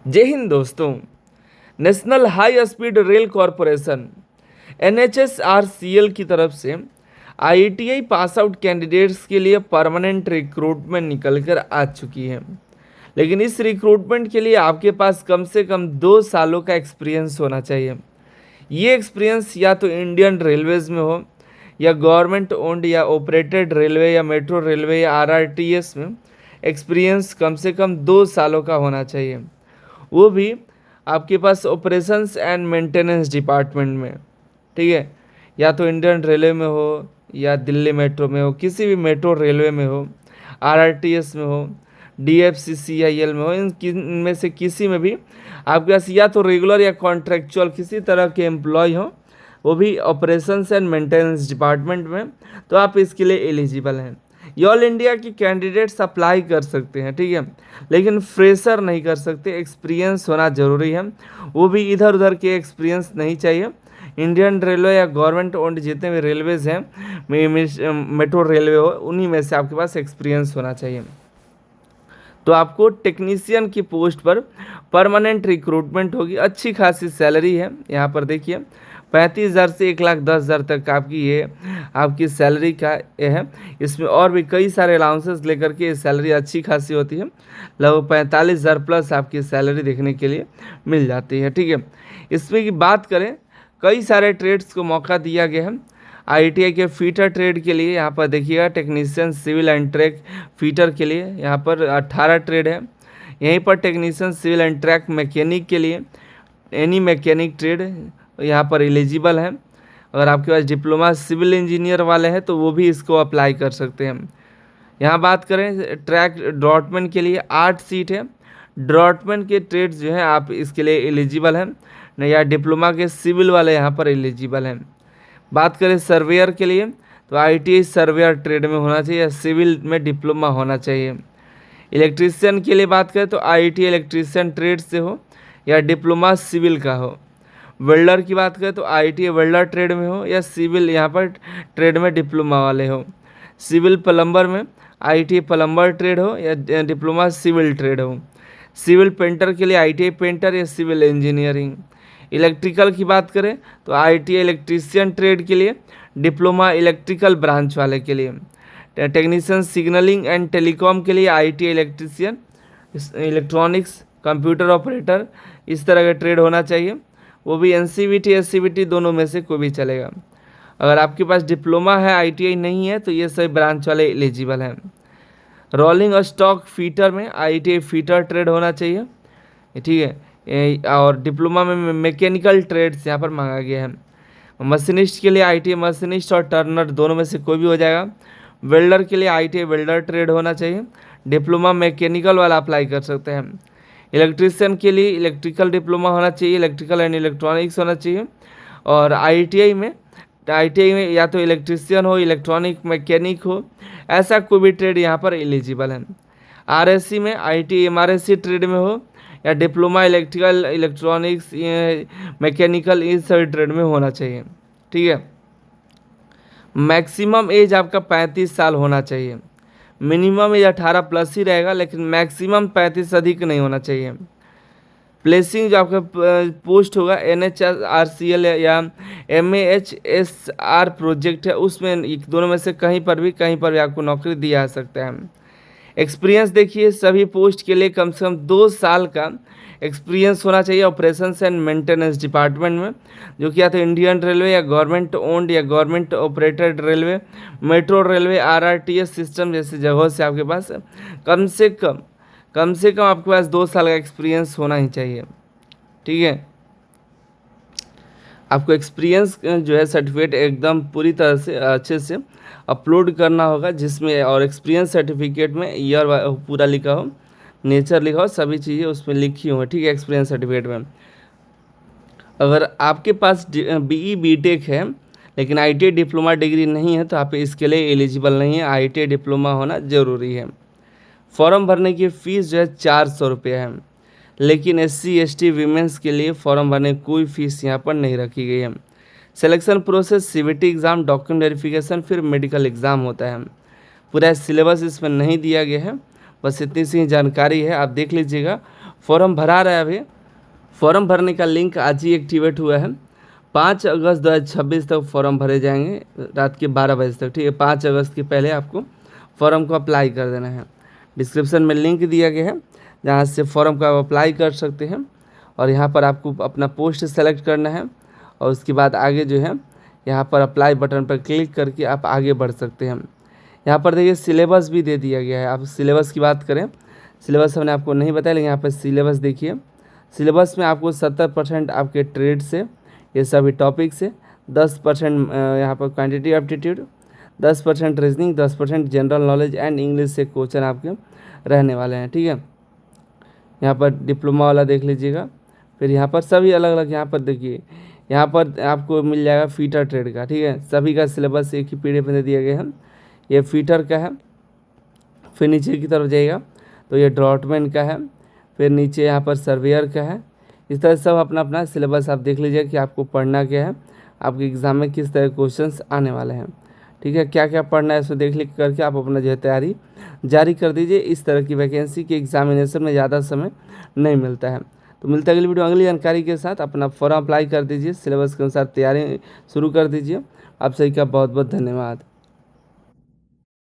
जय हिंद दोस्तों। National high speed rail corporation NHSRCL की तरफ से IITI पास आउट कैंडिडेट्स के लिए परमानेंट रिक्रूटमेंट निकल कर आ चुकी है। लेकिन इस रिक्रूटमेंट के लिए आपके पास कम से कम 2 सालों का एक्सपीरियंस होना चाहिए। ये एक्सपीरियंस या तो इंडियन रेलवेज़ में हो, या गवर्नमेंट ओन्ड या ऑपरेटेड रेलवे या मेट्रो रेलवे या RRTS में एक्सपीरियंस कम से कम 2 सालों का होना चाहिए, वो भी आपके पास ऑपरेशंस एंड मेंटेनेंस डिपार्टमेंट में। ठीक है, या तो इंडियन रेलवे में हो या दिल्ली मेट्रो में हो, किसी भी मेट्रो रेलवे में हो, RRTS में हो, DFCCIL में हो, इनमें से किसी में भी आपके पास या तो रेगुलर या कॉन्ट्रेक्चुअल किसी तरह के एम्प्लॉय हो, वो भी ऑपरेशंस एंड मेंटेनेंस डिपार्टमेंट में, तो आप इसके लिए एलिजिबल हैं। ये ऑल इंडिया के कैंडिडेट्स अप्लाई कर सकते हैं, ठीक है, लेकिन फ्रेशर नहीं कर सकते, एक्सपीरियंस होना ज़रूरी है, वो भी इधर उधर के एक्सपीरियंस नहीं चाहिए। इंडियन रेलवे या गवर्नमेंट ओन्ड जितने भी रेलवेज़ हैं, मेट्रो रेलवे हो, उन्हीं में से आपके पास एक्सपीरियंस होना चाहिए। तो आपको टेक्नीशियन की पोस्ट पर परमानेंट रिक्रूटमेंट होगी, अच्छी खासी सैलरी है। यहाँ पर देखिए 35,000 से 1,10,000 तक आपकी सैलरी का ये है। इसमें और भी कई सारे अलाउंसेस लेकर के ये सैलरी अच्छी खासी होती है, लगभग 45,000 प्लस आपकी सैलरी देखने के लिए मिल जाती है। ठीक है, इसमें की बात करें, कई सारे ट्रेड्स को मौका दिया गया है। IITI के फीटर ट्रेड के लिए यहाँ पर देखिएगा, technician civil and track fitter के लिए यहाँ पर 18 ट्रेड है। यहीं पर technician civil and track mechanic के लिए एनी मैकेनिक ट्रेड यहाँ पर एलिजिबल है। अगर आपके पास डिप्लोमा सिविल इंजीनियर वाले हैं तो वो भी इसको अप्लाई कर सकते हैं। यहाँ बात करें ट्रैक ड्रॉटमैन के लिए 8 सीट है। ड्रॉटमैन के ट्रेड्स जो हैं आप इसके लिए एलिजिबल हैं, या डिप्लोमा के सिविल वाले यहाँ पर एलिजिबल हैं। बात करें सर्वेयर के लिए तो IITI सर्वेयर ट्रेड में होना चाहिए या सिविल में डिप्लोमा होना चाहिए। इलेक्ट्रीशियन के लिए बात करें तो IITI इलेक्ट्रीशियन ट्रेड से हो या डिप्लोमा सिविल का हो। वेल्डर की बात करें तो IITI वेल्डर ट्रेड में हो या सिविल यहाँ पर ट्रेड में डिप्लोमा वाले हो। सिविल प्लम्बर में IITI प्लम्बर ट्रेड हो या डिप्लोमा सिविल ट्रेड हो। सिविल पेंटर के लिए IITI पेंटर या सिविल इंजीनियरिंग। इलेक्ट्रिकल की बात करें तो IITI इलेक्ट्रीशियन ट्रेड के लिए डिप्लोमा इलेक्ट्रिकल ब्रांच वाले के लिए। टेक्नीशियन सिग्नलिंग एंड टेलीकॉम के लिए IITI electrician, electronics, computer operator, इस तरह का ट्रेड होना चाहिए। वो भी NCVT SCVT दोनों में से कोई भी चलेगा। अगर आपके पास डिप्लोमा है, IITI नहीं है, तो ये सभी ब्रांच वाले एलिजिबल हैं। रोलिंग और स्टॉक फीटर में IITI फीटर ट्रेड होना चाहिए, ठीक है। और डिप्लोमा में मैकेनिकल ट्रेड्स यहाँ पर मांगा गया है। मशीनिस्ट के लिए IITI मशीनिस्ट और टर्नर दोनों में से कोई भी हो जाएगा। वेल्डर के लिए IITI वेल्डर ट्रेड होना चाहिए, डिप्लोमा मैकेनिकल वाला अप्लाई कर सकते हैं। इलेक्ट्रीशियन के लिए इलेक्ट्रिकल डिप्लोमा होना चाहिए, इलेक्ट्रिकल एंड इलेक्ट्रॉनिक्स होना चाहिए। और IITI में या तो इलेक्ट्रीशियन हो, इलेक्ट्रॉनिक मैकेनिक हो, ऐसा कोई भी ट्रेड यहाँ पर एलिजिबल है। RSC में IITI MRSC ट्रेड में हो या डिप्लोमा इलेक्ट्रिकल इलेक्ट्रॉनिक्स मैकेनिकल, इस सभी ट्रेड में होना चाहिए। ठीक है, मैक्सिमम एज आपका 35 साल होना चाहिए। मिनिमम एज 18 प्लस ही रहेगा, लेकिन मैक्सिमम 35 अधिक नहीं होना चाहिए। प्लेसिंग जो आपका पोस्ट होगा NHRCL या MAHSR प्रोजेक्ट है, उसमें दोनों में से कहीं पर भी आपको नौकरी दिया जा सकता है। एक्सपीरियंस देखिए, सभी पोस्ट के लिए कम से कम 2 साल का एक्सपीरियंस होना चाहिए ऑपरेशंस एंड मेंटेनेंस डिपार्टमेंट में, जो कि या तो इंडियन रेलवे या गवर्नमेंट ओन्ड या government operated railway, metro railway, RRTS system जैसी जगहों से आपके पास कम से कम आपके पास 2 साल का एक्सपीरियंस होना ही चाहिए। ठीक है, आपको एक्सपीरियंस जो है सर्टिफिकेट एकदम पूरी तरह से अच्छे से अपलोड करना होगा, जिसमें और एक्सपीरियंस सर्टिफिकेट में ईयर पूरा लिखा हो, नेचर लिखा हो, सभी चीज़ें उसमें लिखी हो। ठीक है, एक्सपीरियंस सर्टिफिकेट में अगर आपके पास BE BTech है लेकिन IITI डिप्लोमा डिग्री नहीं है तो आप इसके लिए एलिजिबल नहीं है। IITI डिप्लोमा होना ज़रूरी है। फॉर्म भरने की फ़ीस जो है 400 रुपये है, लेकिन SC ST वीमेंस के लिए फॉर्म भरने की कोई फ़ीस यहाँ पर नहीं रखी गई है। Selection process CVT exam, document verification, फिर मेडिकल एग्ज़ाम होता है। पूरा सिलेबस इसमें नहीं दिया गया है, बस इतनी सी जानकारी है, आप देख लीजिएगा। फॉर्म भरा रहा है अभी। फॉर्म भरने का लिंक आज ही एक्टिवेट हुआ है। 5 अगस्त 2026 तक फॉर्म भरे जाएंगे रात के 12 बजे तक, ठीक है। 5 अगस्त के पहले आपको फॉर्म को अप्लाई कर देना है। डिस्क्रिप्शन में लिंक दिया गया है जहाँ से फॉर्म का अप्लाई कर सकते हैं। और यहाँ पर आपको अपना पोस्ट सेलेक्ट करना है और उसके बाद आगे जो है यहाँ पर अप्लाई बटन पर क्लिक करके आप आगे बढ़ सकते हैं। यहाँ पर देखिए सिलेबस भी दे दिया गया है। आप सिलेबस की बात करें, सिलेबस हमने आपको नहीं बताया, लेकिन यहाँ पर सिलेबस देखिए। सिलेबस में आपको 70% आपके ट्रेड से ये सभी टॉपिक से, 10% यहाँ पर quantitative aptitude, 10% reasoning, 10% general knowledge and English से क्वेश्चन आपके रहने वाले हैं, ठीक है। यहाँ पर डिप्लोमा वाला देख लीजिएगा। फिर यहाँ पर सभी अलग अलग, यहाँ पर देखिए, यहाँ पर आपको मिल जाएगा फीटर ट्रेड का, ठीक है। सभी का सिलेबस एक ही PDF में दे दिया गया है। ये फीटर का है। फिर नीचे की तरफ जाइएगा तो ये ड्रॉटमैन का है। फिर नीचे यहाँ पर सर्वेयर का है। इस तरह सब अपना अपना सिलेबस आप देख लीजिए कि आपको पढ़ना क्या है, आपके एग्ज़ाम में किस तरह के क्वेश्चंस आने वाले हैं, ठीक है। क्या क्या पढ़ना है इसमें देख लिख करके आप अपना जो है तैयारी जारी कर दीजिए। इस तरह की वैकेंसी के एग्जामिनेशन में ज़्यादा समय नहीं मिलता है। तो मिलता है अगली वीडियो अगली जानकारी के साथ। अपना फॉर्म अप्लाई कर दीजिए, सिलेबस के अनुसार तैयारी शुरू कर दीजिए। आप सभी का बहुत बहुत धन्यवाद।